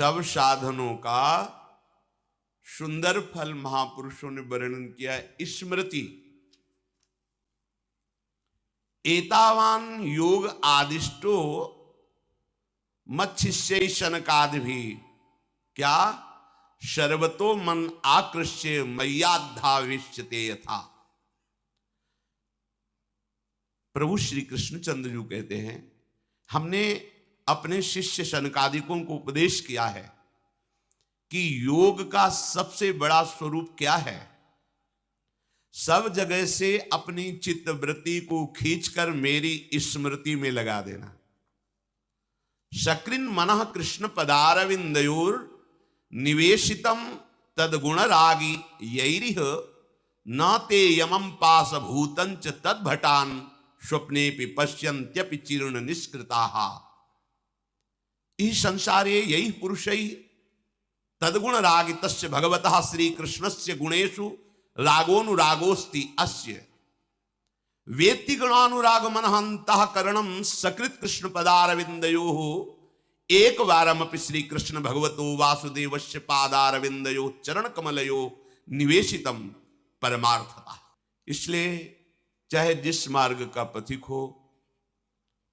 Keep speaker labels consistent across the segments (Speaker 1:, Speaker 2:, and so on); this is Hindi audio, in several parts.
Speaker 1: सब साधनों का सुंदर फल महापुरुषों ने वर्णन किया है। स्मृति एतावान योग आदिष्टो मच्छिष्य शनकादि भी क्या सर्वतो मन आकृष्य मय्याधाविष्यते यथा। प्रभु श्री कृष्णचंद्र जी कहते हैं, हमने अपने शिष्य शनकादिकों को उपदेश किया है कि योग का सबसे बड़ा स्वरूप क्या है। सब जगह से अपनी चित्तवृत्ति को खींचकर मेरी स्मृति में लगा देना। शक्रिन मनः कृष्ण पदारविंदयोर निवेशितम तदगुण रागी यैरिह न ते यमं पास भूतंच तद्भटान स्वप्नेपि पश्यन्त्यपि चीर्ण निष्कृताः। इह संसारे यही पुरुषै तद्गुण रागितस्य भगवतः श्री कृष्णस्य गुणेषु रागोनुरागोस्ति अस्य वेत्ति गुणानुराग मनः अंतःकरणं सकृत कृष्ण पदारविंदयोः एक बारमपि श्री कृष्ण भगवतो वासुदेवस्य पादारविंदयोः चरण कमलयोः निवेशितम परमार्थतः। इसलिए चाहे जिस मार्ग का पथिक हो,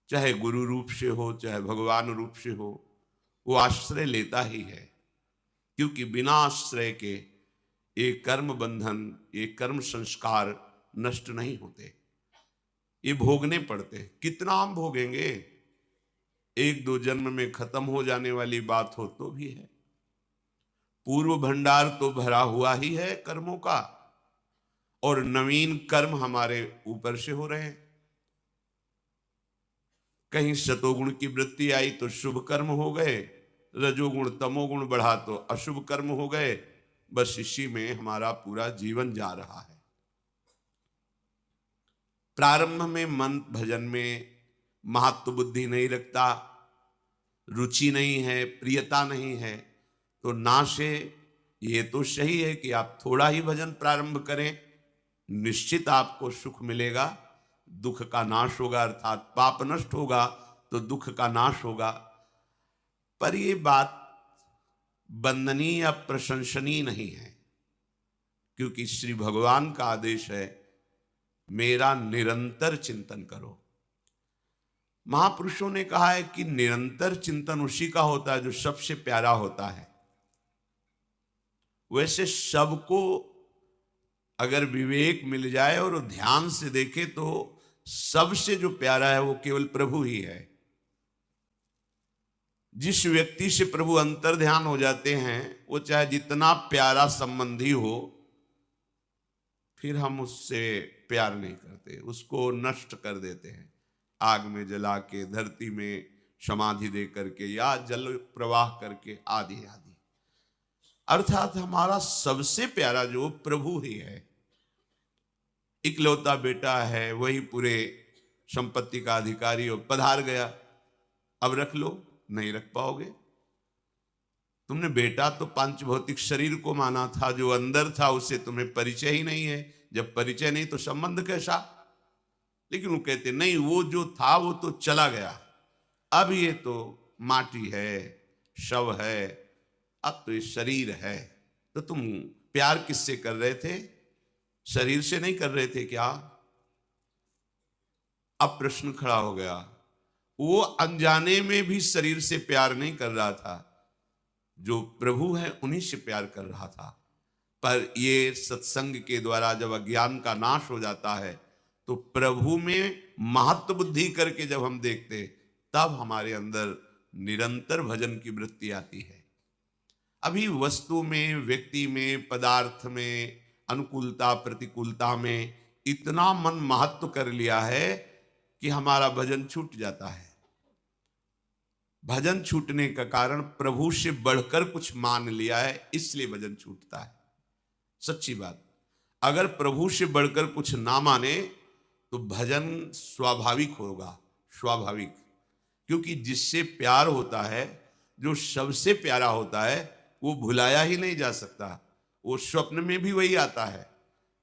Speaker 1: चाहे गुरु रूप से हो, चाहे भगवान रूप से हो, वो आश्रय लेता ही है। क्योंकि बिना आश्रय के ये कर्म बंधन, ये कर्म संस्कार नष्ट नहीं होते, ये भोगने पड़ते। कितना हम भोगेंगे, एक दो जन्म में खत्म हो जाने वाली बात हो तो भी है। पूर्व भंडार तो भरा हुआ ही है कर्मों का, और नवीन कर्म हमारे ऊपर से हो रहे हैं। कहीं सतोगुण की वृत्ति आई तो शुभ कर्म हो गए, रजोगुण तमोगुण बढ़ा तो अशुभ कर्म हो गए। बस इसी में हमारा पूरा जीवन जा रहा है। प्रारंभ में मन भजन में महत्व बुद्धि नहीं रखता, रुचि नहीं है, प्रियता नहीं है, तो नाशे। ये तो सही है कि आप थोड़ा ही भजन प्रारंभ करें, निश्चित आपको सुख मिलेगा, दुख का नाश होगा, अर्थात पाप नष्ट होगा तो दुख का नाश होगा। पर ये बात वंदनीय या प्रशंसनीय नहीं है, क्योंकि श्री भगवान का आदेश है मेरा निरंतर चिंतन करो। महापुरुषों ने कहा है कि निरंतर चिंतन उसी का होता है जो सबसे प्यारा होता है। वैसे सबको अगर विवेक मिल जाए और ध्यान से देखे तो सबसे जो प्यारा है वो केवल प्रभु ही है। जिस व्यक्ति से प्रभु अंतर ध्यान हो जाते हैं, वो चाहे जितना प्यारा संबंधी हो, फिर हम उससे प्यार नहीं करते, उसको नष्ट कर देते हैं, आग में जला के, धरती में समाधि दे करके, या जल प्रवाह करके, आदि आदि। अर्थात हमारा सबसे प्यारा जो प्रभु ही है। इकलौता बेटा है, वही पूरे संपत्ति का अधिकारी हो, पधार गया, अब रख लो, नहीं रख पाओगे। तुमने बेटा तो पांच भौतिक शरीर को माना था, जो अंदर था उसे तुम्हें परिचय ही नहीं है। जब परिचय नहीं तो संबंध कैसा। लेकिन वो कहते नहीं, वो जो था वो तो चला गया, अब ये तो माटी है, शव है, अब तो ये शरीर है। तो तुम प्यार किससे कर रहे थे? शरीर से नहीं कर रहे थे क्या? अब प्रश्न खड़ा हो गया। वो अनजाने में भी शरीर से प्यार नहीं कर रहा था, जो प्रभु है उन्हीं से प्यार कर रहा था। पर ये सत्संग के द्वारा जब अज्ञान का नाश हो जाता है तो प्रभु में महत्व बुद्धि करके जब हम देखते, तब हमारे अंदर निरंतर भजन की वृत्ति आती है। अभी वस्तु में, व्यक्ति में, पदार्थ में, अनुकूलता प्रतिकूलता में इतना मन महत्व कर लिया है कि हमारा भजन छूट जाता है। भजन छूटने का कारण प्रभु से बढ़कर कुछ मान लिया है, इसलिए भजन छूटता है। सच्ची बात, अगर प्रभु से बढ़कर कुछ ना माने तो भजन स्वाभाविक होगा, स्वाभाविक। क्योंकि जिससे प्यार होता है, जो सबसे प्यारा होता है, वो भुलाया ही नहीं जा सकता। वो स्वप्न में भी वही आता है,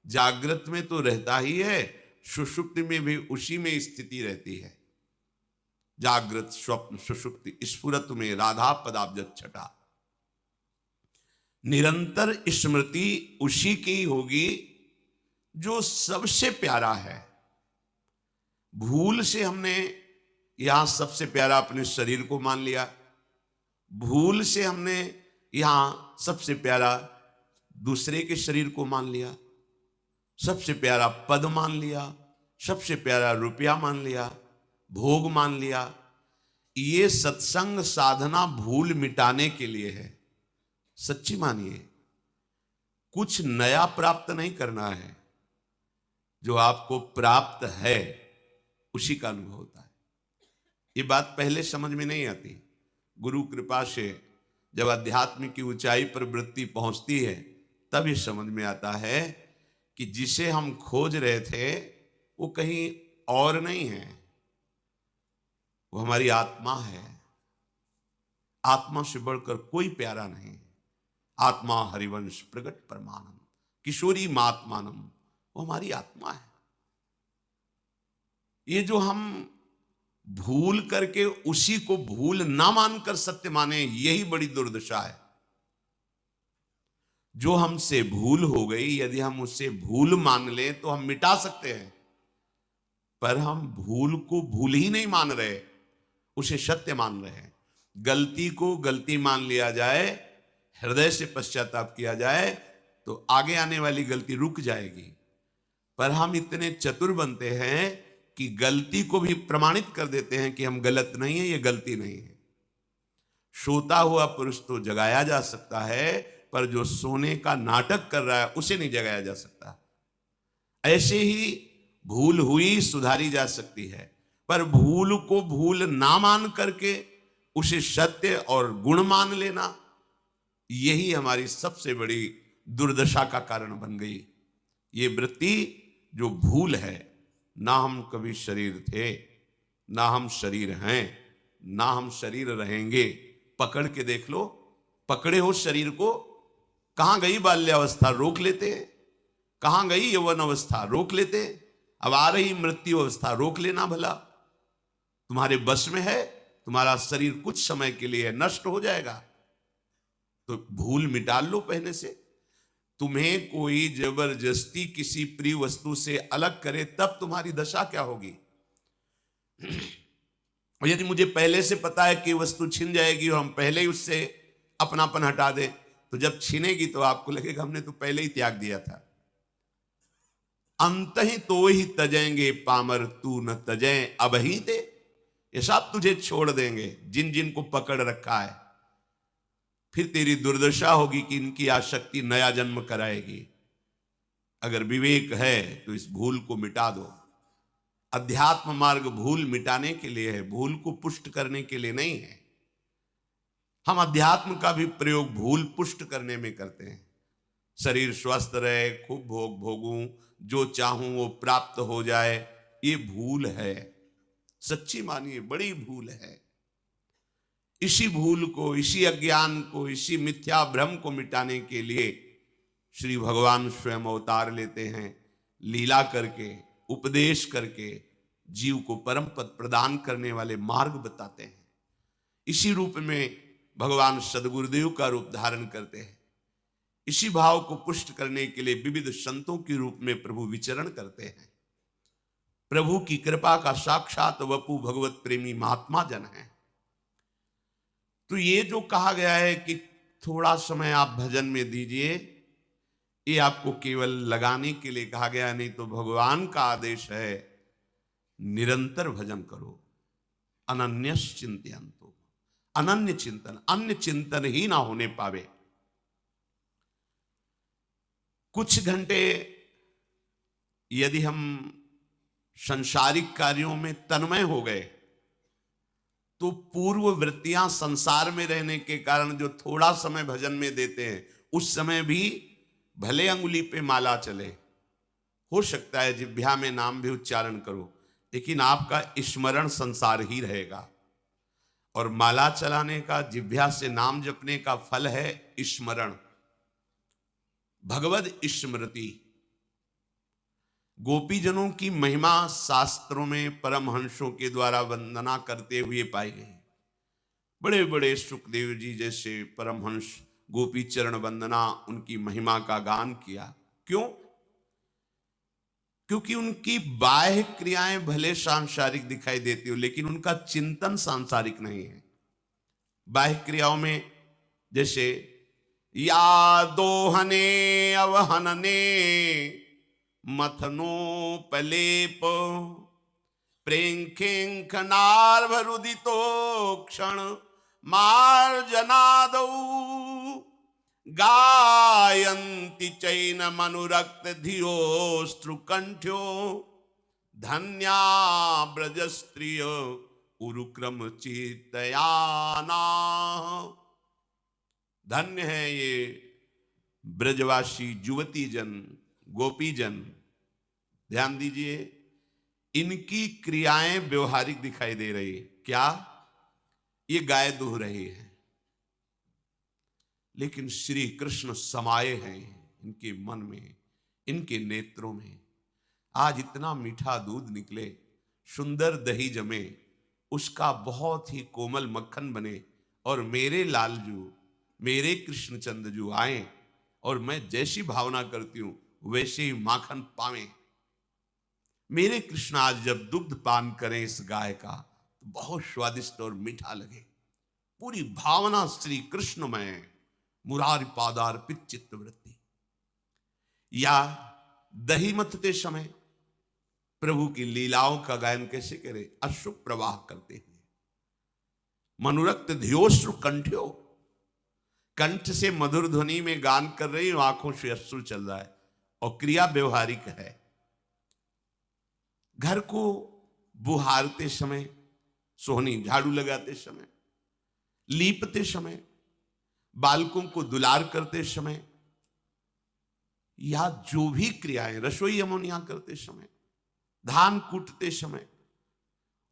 Speaker 1: जागृत में तो रहता ही है, सुषुप्ति में भी उसी में स्थिति रहती है। जागृत स्वप्न सुषुप्ति स्फुरत में राधा पदाब्ज छटा। निरंतर स्मृति उसी की होगी जो सबसे प्यारा है। भूल से हमने यहां सबसे प्यारा अपने शरीर को मान लिया, भूल से हमने यहां सबसे प्यारा दूसरे के शरीर को मान लिया, सबसे प्यारा पद मान लिया, सबसे प्यारा रुपया मान लिया, भोग मान लिया। ये सत्संग साधना भूल मिटाने के लिए है। सच्ची मानिए, कुछ नया प्राप्त नहीं करना है, जो आपको प्राप्त है उसी का अनुभव होता है। ये बात पहले समझ में नहीं आती, गुरु कृपा से जब अध्यात्म की ऊंचाई पर वृत्ति पहुंचती है तब ये समझ में आता है कि जिसे हम खोज रहे थे वो कहीं और नहीं है, वो हमारी आत्मा है। आत्मा से बढ़कर कोई प्यारा नहीं। आत्मा हरिवंश प्रगट परमानंद किशोरी महात्मानम, वो हमारी आत्मा है। ये जो हम भूल करके उसी को भूल ना मानकर सत्य माने, यही बड़ी दुर्दशा है। जो हमसे भूल हो गई, यदि हम उससे भूल मान लें तो हम मिटा सकते हैं, पर हम भूल को भूल ही नहीं मान रहे, उसे सत्य मान रहे हैं। गलती को गलती मान लिया जाए, हृदय से पश्चाताप किया जाए तो आगे आने वाली गलती रुक जाएगी। पर हम इतने चतुर बनते हैं कि गलती को भी प्रमाणित कर देते हैं कि हम गलत नहीं है, ये गलती नहीं है। सोता हुआ पुरुष तो जगाया जा सकता है, पर जो सोने का नाटक कर रहा है उसे नहीं जगाया जा सकता। ऐसे ही भूल हुई सुधारी जा सकती है, पर भूल को भूल ना मान करके उसे सत्य और गुण मान लेना, यही हमारी सबसे बड़ी दुर्दशा का कारण बन गई। ये वृत्ति जो भूल है, ना हम कभी शरीर थे, ना हम शरीर हैं, ना हम शरीर रहेंगे। पकड़ के देख लो, पकड़े हो शरीर को, कहां गई बाल्यावस्था रोक लेते, कहां गई यौवन अवस्था रोक लेते, अब आ रही मृत्यु अवस्था रोक लेना भला। तुम्हारे बस में है, तुम्हारा शरीर कुछ समय के लिए नष्ट हो जाएगा, तो भूल मिटा लो पहले से। तुम्हें कोई जबरदस्ती किसी प्रिय वस्तु से अलग करे तब तुम्हारी दशा क्या होगी। और यदि मुझे पहले से पता है कि वस्तु छिन जाएगी और हम पहले ही उससे अपनापन हटा दें, तो जब छिनेगी तो आपको लगेगा हमने तो पहले ही त्याग दिया था। अंत ही तो ही तजेंगे पामर तू न तजे अब ही दे, ये सब तुझे छोड़ देंगे जिन जिन को पकड़ रखा है। फिर तेरी दुर्दशा होगी कि इनकी आसक्ति नया जन्म कराएगी। अगर विवेक है तो इस भूल को मिटा दो। अध्यात्म मार्ग भूल मिटाने के लिए है, भूल को पुष्ट करने के लिए नहीं है। हम अध्यात्म का भी प्रयोग भूल पुष्ट करने में करते हैं। शरीर स्वस्थ रहे, खूब भोग भोगूं, जो चाहूं वो प्राप्त हो जाए, ये भूल है। सच्ची मानिए, बड़ी भूल है। इसी भूल को, इसी अज्ञान को, इसी मिथ्या भ्रम को मिटाने के लिए श्री भगवान स्वयं अवतार लेते हैं, लीला करके, उपदेश करके जीव को परम पद प्रदान करने वाले मार्ग बताते हैं। इसी रूप में भगवान सदगुरुदेव का रूप धारण करते हैं। इसी भाव को पुष्ट करने के लिए विविध संतों के रूप में प्रभु विचरण करते हैं। प्रभु की कृपा का साक्षात वपु भगवत प्रेमी महात्मा जन है। तो ये जो कहा गया है कि थोड़ा समय आप भजन में दीजिए, ये आपको केवल लगाने के लिए कहा गया, नहीं तो भगवान का आदेश है निरंतर भजन करो। अनन्यस चिंतयन्तु, अनन्य चिंतन, अन्य चिंतन ही ना होने पावे। कुछ घंटे यदि हम संसारिक कार्यों में तन्मय हो गए तो पूर्व वृत्तियां संसार में रहने के कारण जो थोड़ा समय भजन में देते हैं, उस समय भी भले अंगुली पे माला चले, हो सकता है जिह्वा में नाम भी उच्चारण करो, लेकिन आपका स्मरण संसार ही रहेगा। और माला चलाने का, जिह्वा से नाम जपने का फल है स्मरण, भगवद स्मृति। गोपीजनों की महिमा शास्त्रों में परमहंसों के द्वारा वंदना करते हुए पाई गई। बड़े बड़े सुखदेव जी जैसे परमहंस गोपी चरण वंदना, उनकी महिमा का गान किया। क्यों? क्योंकि उनकी बाह्य क्रियाएं भले सांसारिक दिखाई देती हो, लेकिन उनका चिंतन सांसारिक नहीं है। बाह्य क्रियाओं में जैसे या दोहने अवहनने मथनोपलेप प्रेंखेंखनार्भरुदितो क्षण मार्जनादौ गायन्ति चैनमनुरक्त धियोऽश्रुकण्ठ्यो धन्या ब्रजस्त्रिय उरुक्रम चितयाना। धन्य है ये ब्रजवासी युवती जन, गोपी जन। ध्यान दीजिए, इनकी क्रियाएं व्यवहारिक दिखाई दे रही। क्या? ये गाय दूह रही है, लेकिन श्री कृष्ण समाये हैं इनके मन में, इनके नेत्रों में। आज इतना मीठा दूध निकले, सुंदर दही जमे, उसका बहुत ही कोमल मक्खन बने, और मेरे लालजू, मेरे कृष्णचंद्रजू आए, और मैं जैसी भावना करती हूं वैसे ही माखन पावें। मेरे कृष्ण आज जब दुग्ध पान करें इस गाय का, तो बहुत स्वादिष्ट और मीठा लगे। पूरी भावना श्री कृष्ण में, मुरारी पादार्पित चित्तवृत्ति। या दही मथते समय प्रभु की लीलाओं का गायन कैसे करे? अश्रु प्रवाह करते हैं। मनुरक्त धियोश्रु कंठ्यो, कंठ से मधुर ध्वनि में गान कर रही हूं, आंखों से अश्रु चल रहा है, और क्रिया व्यवहारिक है। घर को बुहारते समय, सोहनी झाड़ू लगाते समय, लीपते समय, बालकों को दुलार करते समय, या जो भी क्रियाएं, रसोई अमोनिया करते समय, धान कूटते समय,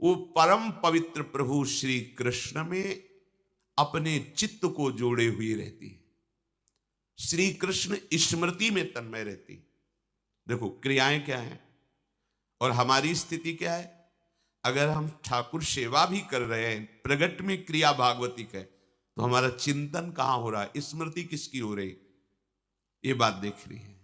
Speaker 1: वो परम पवित्र प्रभु श्री कृष्ण में अपने चित्त को जोड़े हुए रहती है। श्री कृष्ण स्मृति में तन्मय रहती। देखो क्रियाएं क्या हैं और हमारी स्थिति क्या है। अगर हम ठाकुर सेवा भी कर रहे हैं, प्रगट में क्रिया भागवतिक है, तो हमारा चिंतन कहां हो रहा है, स्मृति किसकी हो रही, ये बात देख रही है।